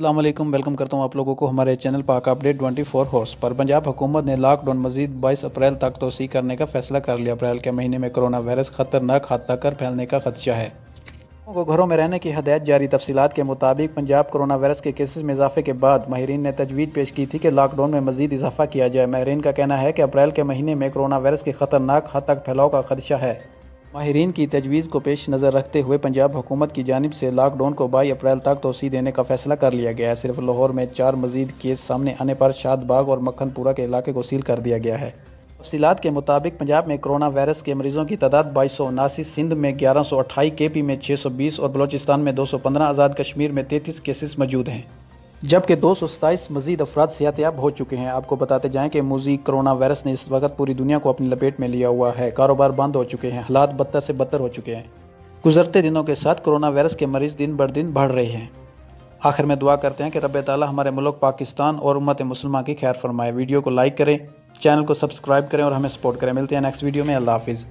अस्सलाम वालेकुम, वेलकम करता हूं आप लोगों को हमारे चैनल पाक अपडेट 24 हॉर्स पर। पंजाब हुकूमत ने लॉकडाउन मजीद 22 अप्रैल तक तोसी करने का फैसला कर लिया। अप्रैल के महीने में कोरोना वायरस खतरनाक हद तक फैलने का खदशा है। लोगों को घरों में रहने की हदायत जारी। तफसीलात के मुताबिक पंजाब कोरोना वायरस के केसेस में इजाफे के बाद माहिरीन ने तजवीज़ पेश की थी कि लॉकडाउन में मजीद इजाफा किया जाए। माहिरीन का कहना है कि अप्रैल के महीने में कोरोना वायरस के खतरनाक हद तक फैलाव का खदशा है। माहिरीन की तजवीज़ को पेश नज़र रखते हुए पंजाब हुकूमत की जानिब से लॉकडाउन को 22 अप्रैल तक तोसी देने का फैसला कर लिया गया है। सिर्फ लाहौर में 4 मजीद केस सामने आने पर शादबाग और मक्खनपुरा के इलाके को सील कर दिया गया है। तफसीलात के मुताबिक पंजाब में कोरोना वायरस के मरीजों की तादाद 2279, सिंध में 1128, KP में 620 और बलोचिस्तान में 215, आज़ाद कश्मीर में 33 केसेस मौजूद हैं, जबकि 227 मजीद अफराद सेहतयाब हो चुके हैं। आपको बताते जाएं कि मूजी कोरोना वायरस ने इस वक्त पूरी दुनिया को अपनी लपेट में लिया हुआ है। कारोबार बंद हो चुके हैं, हालात बदतर से बदतर हो चुके हैं। गुजरते दिनों के साथ कोरोना वायरस के मरीज दिन ब दिन बढ़ रहे हैं। आखिर में दुआ करते हैं कि रब ताला हमारे मुल्क पाकिस्तान और उम्मत मुसलमान की खैर फरमाए। वीडियो को लाइक करें, चैनल को सब्सक्राइब करें और हमें सपोर्ट करें। मिलते हैं नेक्स्ट वीडियो में। अल्लाह हाफिज़।